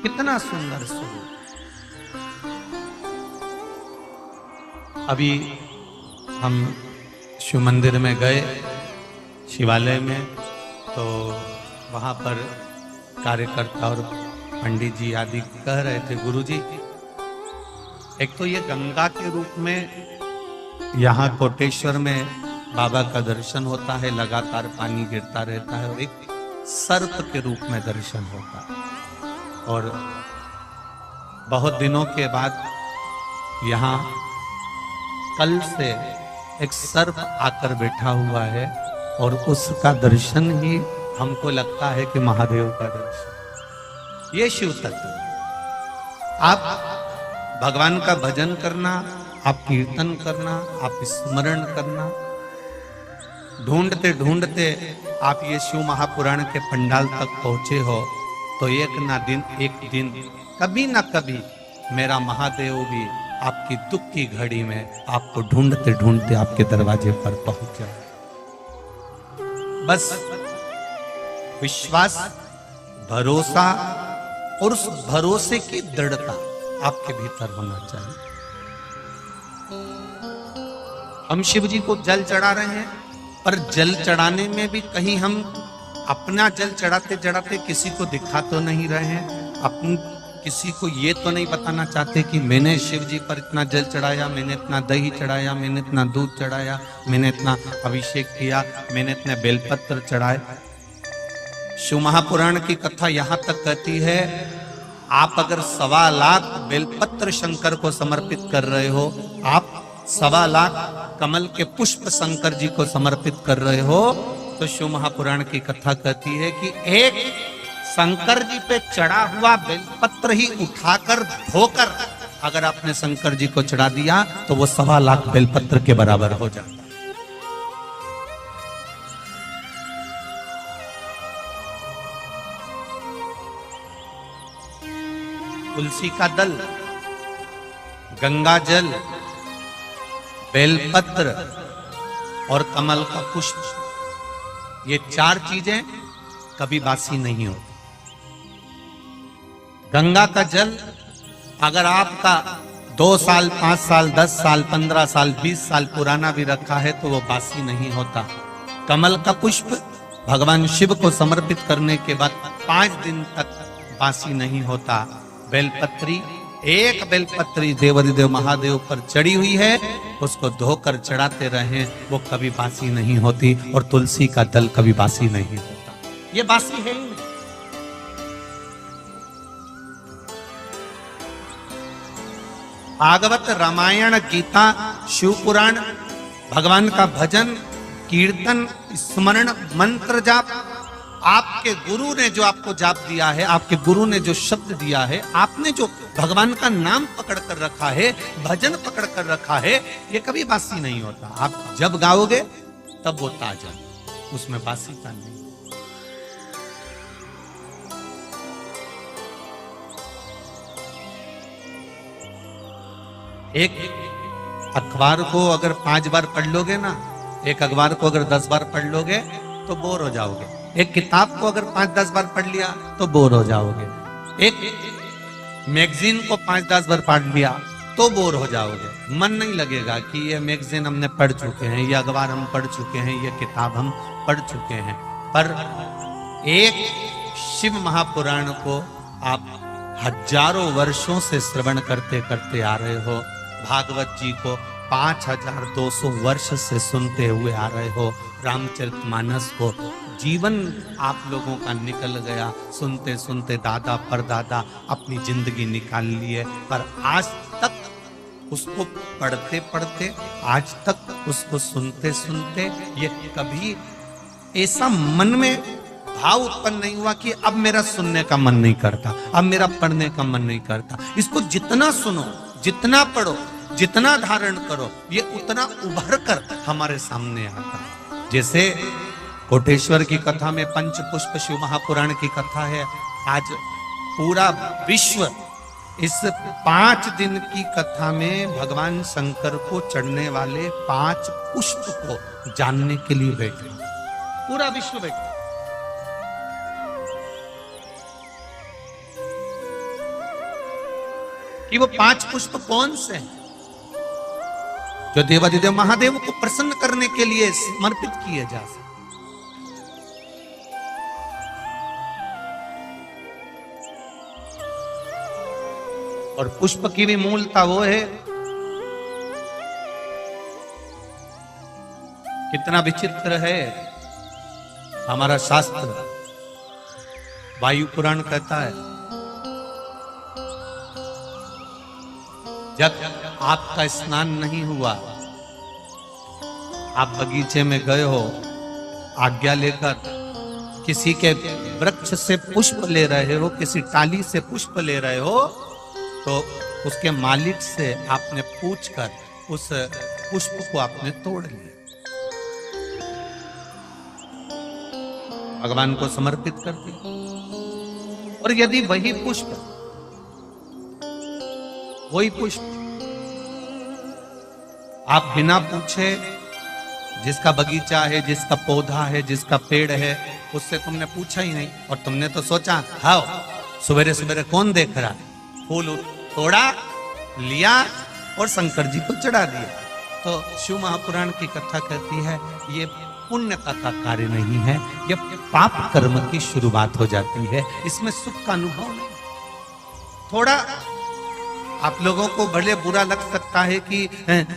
कितना सुंदर स्वरूप। अभी हम शिव मंदिर में गए, शिवालय में, तो वहाँ पर कार्यकर्ता और पंडित जी आदि कह रहे थे, गुरुजी एक तो ये गंगा के रूप में यहाँ कोटेश्वर में बाबा का दर्शन होता है, लगातार पानी गिरता रहता है, और एक सर्प के रूप में दर्शन होता है। और बहुत दिनों के बाद यहाँ कल से एक सर्प आकर बैठा हुआ है, और उसका दर्शन ही हमको लगता है कि महादेव का दर्शन। ये शिव तत्व। आप भगवान का भजन करना, आप कीर्तन करना, आप स्मरण करना, ढूंढते ढूंढते आप ये शिव महापुराण के पंडाल तक पहुंचे हो, तो एक दिन कभी ना कभी मेरा महादेव भी आपकी दुख की घड़ी में आपको ढूंढते ढूंढते आपके दरवाजे पर पहुंच जाए। बस विश्वास, भरोसा और उस भरोसे की दृढ़ता आपके भीतर होना चाहिए। हम शिव जी को जल चढ़ा रहे हैं, पर जल चढ़ाने में भी कहीं हम अपना जल चढ़ाते चढ़ाते किसी को दिखा तो नहीं रहे हैं, अपन किसी को ये तो नहीं बताना चाहते कि मैंने शिव जी पर इतना जल चढ़ाया, मैंने इतना दही चढ़ाया, मैंने इतना दूध चढ़ाया, मैंने इतना अभिषेक किया, मैंने इतने बेलपत्र चढ़ाए। शिव महापुराण की कथा यहाँ तक कहती है, आप अगर 1.25 लाख बेलपत्र शंकर को समर्पित कर रहे हो, आप 1.25 लाख कमल के पुष्प शंकर जी को समर्पित कर रहे हो, तो शिव महापुराण की कथा कहती है कि एक शंकर जी पे चढ़ा हुआ बेलपत्र ही उठाकर धोकर अगर आपने शंकर जी को चढ़ा दिया तो वो 1.25 लाख बेलपत्र के बराबर हो जाता है। तुलसी का दल, गंगा जल, बेलपत्र और कमल का पुष्प, ये 4 चीजें कभी बासी नहीं होती। गंगा का जल अगर आपका 2 साल, 5 साल, 10 साल, 15 साल, 20 साल पुराना भी रखा है तो वो बासी नहीं होता। कमल का पुष्प भगवान शिव को समर्पित करने के बाद 5 दिन तक बासी नहीं होता। बेलपत्री, एक बेलपत्री देवाधिदेव महादेव पर चढ़ी हुई है, उसको धोकर चढ़ाते रहे, वो कभी बासी नहीं होती। और तुलसी का दल कभी बासी नहीं होता, ये बासी है ही नहीं। भागवत, रामायण, गीता, शिव पुराण, भगवान का भजन, कीर्तन, स्मरण, मंत्र जाप, आपके गुरु ने जो आपको जाप दिया है, आपके गुरु ने जो शब्द दिया है, आपने जो भगवान का नाम पकड़ कर रखा है, भजन पकड़ कर रखा है, ये कभी बासी नहीं होता। आप जब गाओगे तब वो ताजा, उसमें बासी का नहीं। एक अखबार को अगर 5 बार पढ़ लोगे ना, एक अखबार को अगर 10 बार पढ़ लोगे तो बोर हो जाओगे। एक किताब को अगर 5-10 बार पढ़ लिया तो बोर हो जाओगे। एक मैगजीन को 5-10 बार पढ़ लिया तो बोर हो जाओगे। मन नहीं लगेगा कि ये मैगजीन हमने पढ़ चुके हैं, ये अखबार हम पढ़ चुके हैं, ये किताब हम पढ़ चुके हैं। पर एक शिव महापुराण को आप हजारों वर्षों से श्रवण करते करते आ रहे हो, भागवत जी को 5200 वर्ष से सुनते हुए आ रहे हो, रामचरितमानस को जीवन आप लोगों का निकल गया, सुनते सुनते दादा परदादा अपनी जिंदगी निकाल लिए, पर आज तक उसको पढ़ते पढ़ते, आज तक उसको सुनते सुनते, ये कभी ऐसा मन में भाव उत्पन्न नहीं हुआ कि अब मेरा सुनने का मन नहीं करता, अब मेरा पढ़ने का मन नहीं करता। इसको जितना सुनो, जितना पढ़ो, जितना धारण करो, ये उतना उभर कर हमारे सामने आता है। जैसे कोटेश्वर की कथा में पंचपुष्प शिव महापुराण की कथा है। आज पूरा विश्व इस 5 दिन की कथा में भगवान शंकर को चढ़ने वाले 5 पुष्प को जानने के लिए बैठे, पूरा विश्व बैठे। कि वो 5 पुष्प कौन से हैं जो देवाधिदेव महादेव को प्रसन्न करने के लिए समर्पित किए जा सकते। और पुष्प की भी मूलता वो है, कितना विचित्र है। हमारा शास्त्र वायु पुराण कहता है, जब आपका स्नान नहीं हुआ, आप बगीचे में गए हो, आज्ञा लेकर किसी के वृक्ष से पुष्प ले रहे हो, किसी टाली से पुष्प ले रहे हो, तो उसके मालिक से आपने पूछकर उस पुष्प को आपने तोड़ लिया, भगवान को समर्पित कर दिया। और यदि वही पुष्प आप बिना पूछे, जिसका बगीचा है, जिसका पौधा है, जिसका पेड़ है, उससे तुमने पूछा ही नहीं, और तुमने तो सोचा हाँ सवेरे सवेरे कौन देख रहा है, फूल तोड़ा लिया और शंकर जी को चढ़ा दिया। तो शिव महापुराण की कथा कहती है ये पुण्यता का कार्य नहीं है, यह पाप कर्म की शुरुआत हो जाती है, इसमें सुख का अनुभव नहीं। थोड़ा आप लोगों को भले बुरा लग सकता है कि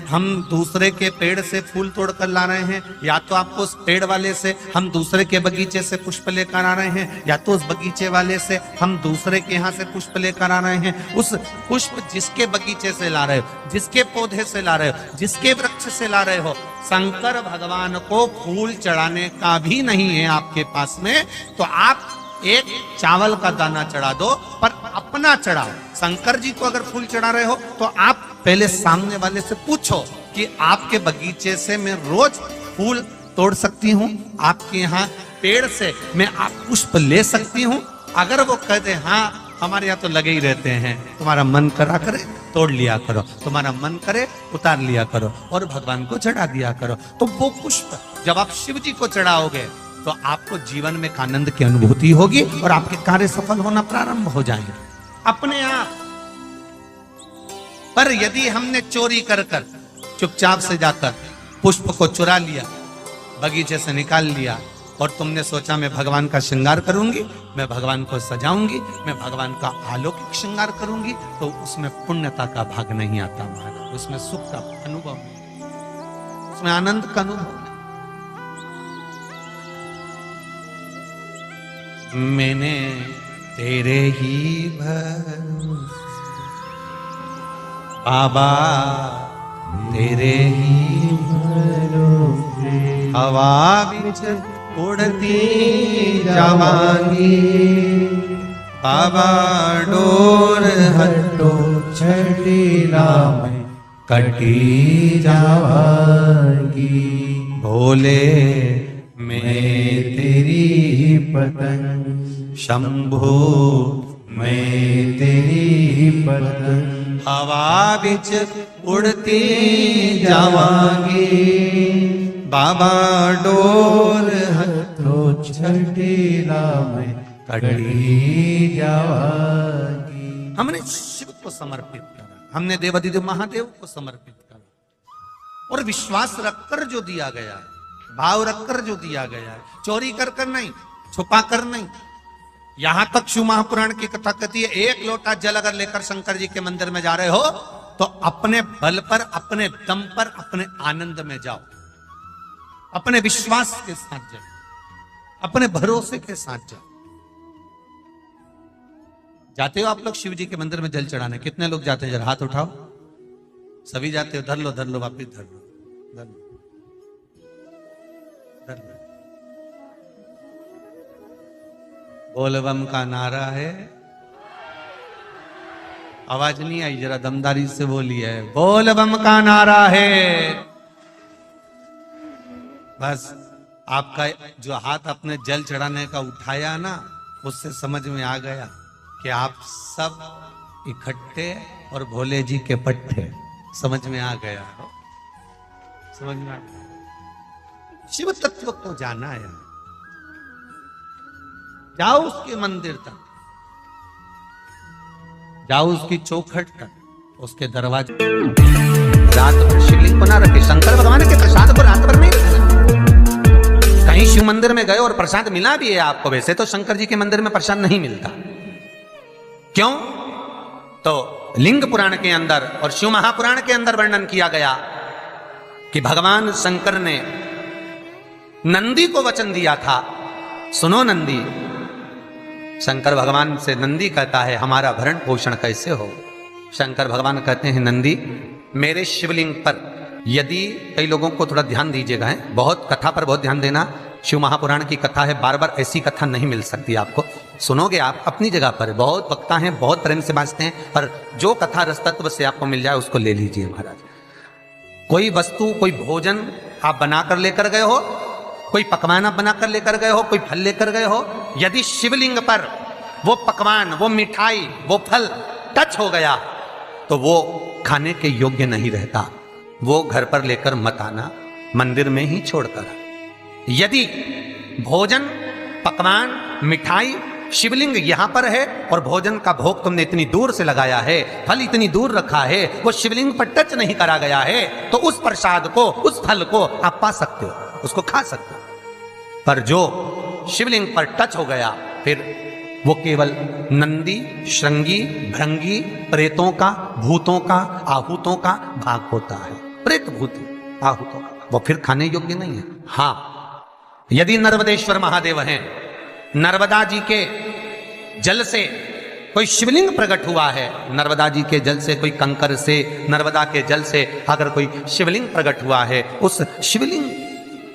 हम दूसरे के पेड़ से फूल तोड़ कर ला रहे हैं, या तो आपको उस पेड़ वाले से हम दूसरे के बगीचे से पुष्प लेकर आ रहे हैं, या तो उस बगीचे वाले से हम दूसरे के यहाँ से पुष्प लेकर आ रहे हैं। उस पुष्प जिसके बगीचे से ला रहे हो, जिसके पौधे से ला रहे हो, जिसके वृक्ष से ला रहे हो, शंकर भगवान को फूल चढ़ाने का भी नहीं है आपके पास में, तो आप एक चावल का दाना चढ़ा दो, पर अपना चढ़ाओ। शंकर जी को अगर फूल चढ़ा रहे हो तो आप पहले सामने वाले से पूछो कि आपके बगीचे से मैं रोज फूल तोड़ सकती हूँ, आपके यहाँ पेड़ से मैं आप पुष्प ले सकती हूँ। अगर वो कह दे हाँ हमारे यहाँ तो लगे ही रहते हैं, तुम्हारा मन करा करे तोड़ लिया करो, तुम्हारा मन करे उतार लिया करो और भगवान को चढ़ा दिया करो। तो वो पुष्प जब आप शिव जी को चढ़ाओगे तो आपको जीवन में एक आनंद की अनुभूति होगी और आपके कार्य सफल होना प्रारंभ हो जाएंगे अपने आप। पर यदि हमने चोरी कर कर चुपचाप से जाकर पुष्प को चुरा लिया, बगीचे से निकाल लिया, और तुमने सोचा मैं भगवान का श्रृंगार करूंगी, मैं भगवान को सजाऊंगी, मैं भगवान का अलौकिक श्रृंगार करूंगी, तो उसमें पुण्यता का भाग नहीं आता महाराज, उसमें सुख का अनुभव नहीं, उसमें आनंद का अनुभव नहीं। मैंने तेरे ही भरोसे बाबा, तेरे ही भरोसे हवा बिच उड़ती जावांगी, बाबा डोर हटो छठीला में कटी जावांगी, भोले मैं तेरी पतंग, शंभो मैं तेरी पतंग, हवा बिच उड़ती जावांगी, बाबा डोर हथो छठीला में कटी जावांगी। हमने शिव को समर्पित करा, हमने देवाधिदेव महादेव को समर्पित करा, और विश्वास रखकर जो दिया गया है, भाव रखकर जो दिया गया है, चोरी कर कर नहीं, छुपा कर नहीं। यहां तक शिव महापुराण की कथा कहती है, एक लोटा जल अगर लेकर शंकर जी के मंदिर में जा रहे हो तो अपने बल पर, अपने दम पर, अपने आनंद में जाओ, अपने विश्वास के साथ जाओ, अपने भरोसे के साथ जाओ। जाते हो आप लोग शिव जी के मंदिर में जल चढ़ाने? कितने लोग जाते हैं? जरा हाथ उठाओ। सभी जाते हो? धर लो, धर लो, वापिस धर लो, धर लो, धर लो। बोल बम का नारा है, आवाज नहीं आई, जरा दमदारी से बोली है, बोल बम का नारा है। बस आपका जो हाथ अपने जल चढ़ाने का उठाया ना, उससे समझ में आ गया कि आप सब इकट्ठे और भोले जी के पट्टे, समझ में आ गया, समझ में आ गया। शिव तत्व को जाना है, जाओ उसके मंदिर तक, जाओ उसकी चौखट तक, उसके दरवाजे रात भर शिवलिंग को ना रखे। शंकर भगवान के प्रसाद को रात भर नहीं रखना। कहीं शिव मंदिर में गए और प्रसाद मिला भी है आपको, वैसे तो शंकर जी के मंदिर में प्रसाद नहीं मिलता। क्यों? तो लिंग पुराण के अंदर और शिव महापुराण के अंदर वर्णन किया गया कि भगवान शंकर ने नंदी को वचन दिया था, सुनो नंदी। शंकर भगवान से नंदी कहता है हमारा भरण पोषण कैसे हो। शंकर भगवान कहते हैं नंदी मेरे शिवलिंग पर यदि, कई लोगों को थोड़ा ध्यान दीजिएगा, है बहुत कथा पर बहुत ध्यान देना। शिव महापुराण की कथा है, बार बार ऐसी कथा नहीं मिल सकती आपको। सुनोगे आप अपनी जगह पर, बहुत वक्ता हैं, बहुत प्रेम से बांचते हैं, पर जो कथा रस तत्व से आपको मिल जाए उसको ले लीजिए महाराज। कोई वस्तु, कोई भोजन आप बनाकर लेकर गए हो, कोई पकवान आप बनाकर लेकर गए हो, कोई फल लेकर गए हो, यदि शिवलिंग पर वो पकवान, वो मिठाई, वो फल टच हो गया तो वो खाने के योग्य नहीं रहता। वो घर पर लेकर मत आना, मंदिर में ही छोड़कर। यदि भोजन, पकवान, मिठाई, शिवलिंग यहां पर है और भोजन का भोग तुमने इतनी दूर से लगाया है, फल इतनी दूर रखा है, वो शिवलिंग पर टच नहीं करा गया है, तो उस प्रसाद को, उस फल को आप पा सकते हो, उसको खा सकते हो। पर जो शिवलिंग पर टच हो गया फिर वो केवल नंदी, श्रृंगी, भृंगी, प्रेतों का, भूतों का, आहूतों का भाग होता है। प्रेत, भूत, आहूतों का, वो फिर खाने योग्य नहीं है। हाँ, यदि नर्मदेश्वर महादेव हैं, नर्मदा जी के जल से कोई शिवलिंग प्रकट हुआ है, नर्मदा जी के जल से, कोई कंकर से, नर्मदा के जल से अगर कोई शिवलिंग प्रकट हुआ है, उस शिवलिंग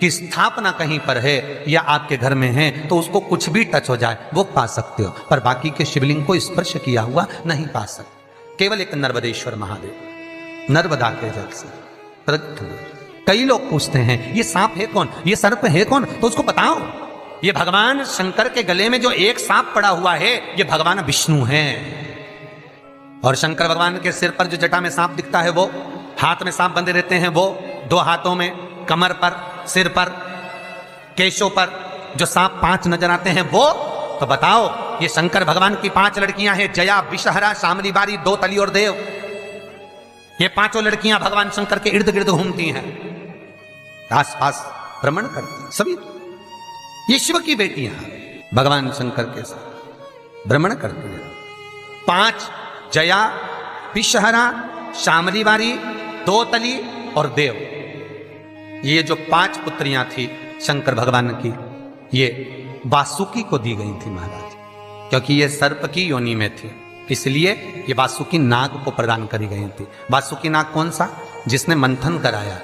की स्थापना कहीं पर है या आपके घर में है, तो उसको कुछ भी टच हो जाए वो पा सकते हो, पर बाकी के शिवलिंग को स्पर्श किया हुआ नहीं पा सकते। केवल एक नर्मदेश्वर महादेव नर्मदा के जल से प्रकट हुए। कई लोग पूछते हैं ये सांप है कौन, ये सर्प है कौन, तो उसको बताओ ये भगवान शंकर के गले में जो एक सांप पड़ा हुआ है ये भगवान विष्णु हैं। और शंकर भगवान के सिर पर जो जटा में सांप दिखता है, वो हाथ में सांप बंधे रहते हैं, वो दो हाथों में, कमर पर, सिर पर, केशों पर जो सांप 5 नजर आते हैं वो, तो बताओ ये शंकर भगवान की 5 लड़कियां हैं, जया, विषहरा, शामली बारी, दो तली और देव। ये 5 लड़कियां भगवान शंकर के इर्द गिर्द घूमती हैं, आस पास भ्रमण करती हैं सभी। ये शिव की बेटियां भगवान शंकर के साथ भ्रमण करती हैं। 5 जया, विषहरा, शामली बारी, दो तली और देव। ये जो 5 पुत्रियां थी शंकर भगवान की, ये वासुकी को दी गई थी महाराज, क्योंकि ये सर्प की योनि में थी, इसलिए ये वासुकी नाग को प्रदान करी गई थी। वासुकी नाग कौन सा? जिसने मंथन कराया।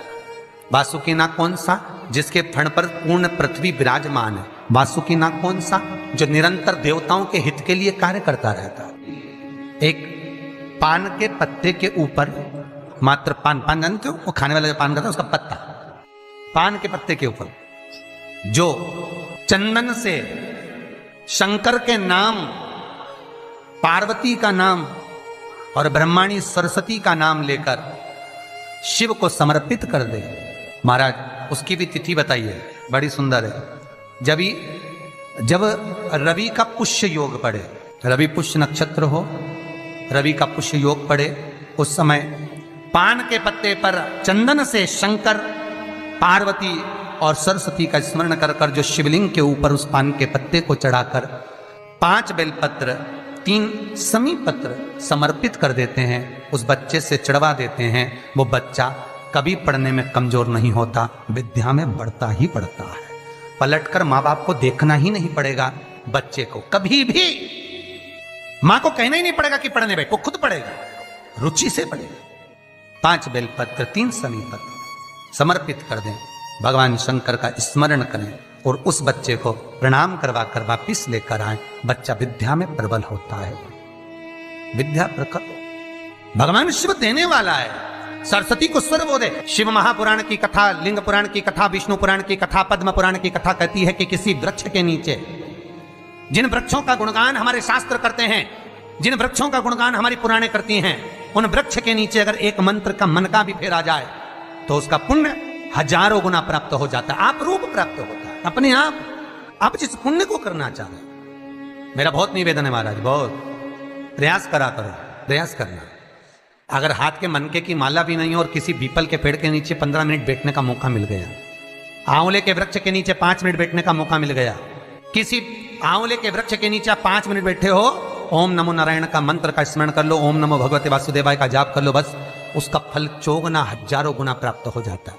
वासुकी नाग कौन सा? जिसके फण पर पूर्ण पृथ्वी विराजमान है। वासुकी नाग कौन सा? जो निरंतर देवताओं के हित के लिए कार्य करता रहता। एक पान के पत्ते के ऊपर, मात्र पान जानते हो, वो खाने वाला जो पान करता है उसका पत्ता, पान के पत्ते के ऊपर जो चंदन से शंकर के नाम, पार्वती का नाम और ब्रह्माणी सरस्वती का नाम लेकर शिव को समर्पित कर दे महाराज, उसकी भी तिथि बताइए, बड़ी सुंदर है। जब रवि का पुष्य योग पड़े, रवि पुष्य नक्षत्र हो, रवि का पुष्य योग पड़े, उस समय पान के पत्ते पर चंदन से शंकर, पार्वती और सरस्वती का स्मरण कर कर जो शिवलिंग के ऊपर उस पान के पत्ते को चढ़ाकर 5 बेलपत्र, 3 समी पत्र समर्पित कर देते हैं, उस बच्चे से चढ़वा देते हैं, वो बच्चा कभी पढ़ने में कमजोर नहीं होता, विद्या में बढ़ता ही बढ़ता है। पलटकर माँ बाप को देखना ही नहीं पड़ेगा, बच्चे को कभी भी माँ को कहना ही नहीं पड़ेगा कि पढ़ने बैठ, वो खुद पढ़ेगा, रुचि से पढ़ेगा। 5 बेलपत्र, 3 समी पत्र समर्पित कर दें, भगवान शंकर का स्मरण करें और उस बच्चे को प्रणाम करवा कर वापिस लेकर आए। बच्चा विद्या में प्रबल होता है, विद्या प्रखर, भगवान शिव देने वाला है। सरस्वती को स्वर वो दे। शिव महापुराण की कथा, लिंग पुराण की कथा, विष्णु पुराण की कथा, पद्म पुराण की कथा कहती है कि किसी वृक्ष के नीचे, जिन वृक्षों का गुणगान हमारे शास्त्र करते हैं, जिन वृक्षों का गुणगान हमारी पुराणे करती हैं, उन वृक्ष के नीचे अगर एक मंत्र का मन का भी फेरा जाए तो उसका पुण्य 1000 गुना प्राप्त हो जाता है, आप रूप प्राप्त होता है अपने आप जिस पुण्य को करना चाहे। मेरा बहुत निवेदन है महाराज, बहुत प्रयास करा करो, प्रयास करना। अगर हाथ के मनके की माला भी नहीं हो और किसी पीपल के पेड़ के नीचे 15 मिनट बैठने का मौका मिल गया, आंवले के वृक्ष के नीचे 5 मिनट बैठने का मौका मिल गया, किसी आंवले के वृक्ष के नीचे 5 मिनट बैठे हो, ओम नमो नारायण का मंत्र का स्मरण कर लो, ओम नमो भगवते वासुदेवाय का जाप कर लो, बस उसका फल 4 गुना 1000 गुना प्राप्त हो जाता है।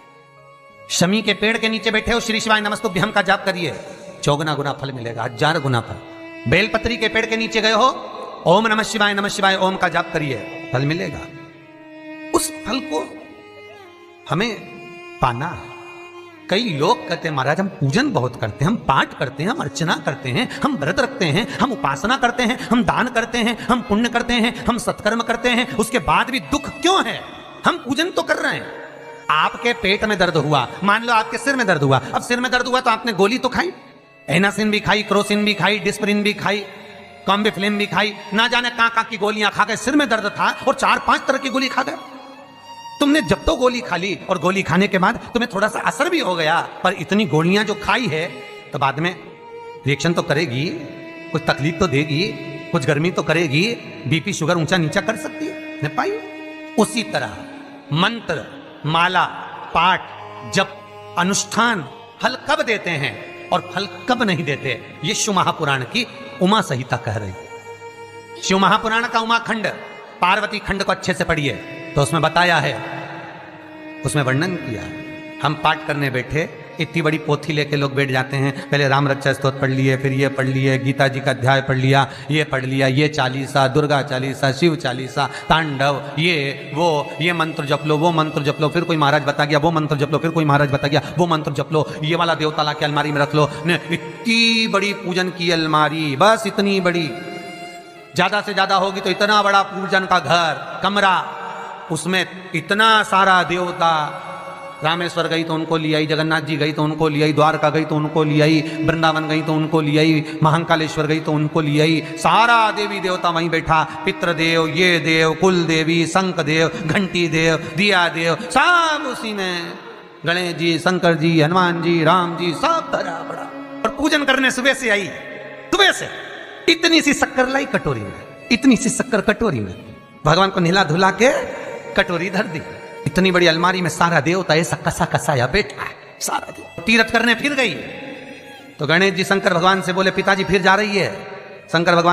शमी के पेड़ के नीचे बैठे हो, श्री शिवाय नमस्तुभ्यम का जाप करिए, 4 गुना फल मिलेगा, 1000 गुना फल। बेलपत्री के पेड़ के नीचे गए हो, ओम नमः शिवाय ओम का जाप करिए, फल मिलेगा। उस फल को हमें पाना है। कई लोग कहते हैं महाराज हम पूजन बहुत करते हैं, हम पाठ करते हैं, हम अर्चना करते हैं, हम व्रत रखते हैं, हम उपासना करते हैं, हम दान करते हैं, हम पुण्य करते हैं, हम सत्कर्म करते हैं, उसके बाद भी दुख क्यों है? हम पूजन तो कर रहे हैं। आपके पेट में दर्द हुआ, मान लो आपके सिर में दर्द हुआ, अब सिर में दर्द हुआ तो आपने गोली तो खाई, एनासिन भी खाई, क्रोसिन भी खाई, डिस्प्रिन भी खाई, कॉम्बिफ्लिम भी खाई, ना जाने कहां की गोलियां खा गए, सिर में दर्द था और 4-5 तरह की गोली खा गए। तुमने जब तो गोली खा ली और गोली खाने के बाद तुम्हें थोड़ा सा असर भी हो गया, पर इतनी गोलियां जो खाई है तो बाद में रिएक्शन तो करेगी, कुछ तकलीफ तो देगी, कुछ गर्मी तो करेगी, बीपी शुगर ऊंचा नीचा कर सकती है, नहीं पाई। उसी तरह मंत्र, माला, पाठ, जप, अनुष्ठान फल कब देते हैं और फल कब नहीं देते, ये शिव महापुराण की उमा संहिता कह रही। शिव महापुराण का उमा खंड, पार्वती खंड को अच्छे से पढ़िए तो उसमें बताया है, उसमें वर्णन किया। हम पाठ करने बैठे, इतनी बड़ी पोथी लेके लोग बैठ जाते हैं, पहले राम रक्षा स्तोत्र पढ़ लिए, फिर ये पढ़ लिए, गीता जी का अध्याय पढ़ लिया, ये पढ़ लिया, ये चालीसा, दुर्गा चालीसा, शिव चालीसा, तांडव, ये मंत्र जप लो, वो मंत्र जप लो, फिर कोई महाराज बता गया वो मंत्र जप लो, फिर कोई महाराज बता गया वो मंत्र जप लो, ये वाला देवता ला के अलमारी में रख लो। इतनी बड़ी पूजन की अलमारी, बस इतनी बड़ी, ज्यादा से ज्यादा होगी तो इतना बड़ा पूजन का घर, कमरा, उसमें इतना सारा देवता। रामेश्वर गई तो उनको ले आई, जगन्नाथ जी गई तो उनको ले आई, द्वारका गई तो उनको ले आई, वृंदावन गई तो उनको ले आई, महाकालेश्वर गई तो उनको ले आई, सारा देवी देवता वहीं बैठा, पितृदेव, ये देव, कुल देवी, शंख देव, घंटी देव, दिया देव, सब उसी में, गणेश जी, शंकर जी, हनुमान जी, राम जी, सब धरा पड़ा। और पूजन करने सुबह से आई, सुबह से इतनी सी शक्कर लाई कटोरी में, इतनी सी शक्कर कटोरी में, भगवान को नहला धुला के कटोरी धर दी। इतनी बड़ी अलमारी में सारा देवता ऐसा कसा कसाया बैठा है, सारा देव। तीर्थ करने फिर गई तो गणेश जी शंकर भगवान से बोले, पिताजी फिर जा रही है। शंकर भगवान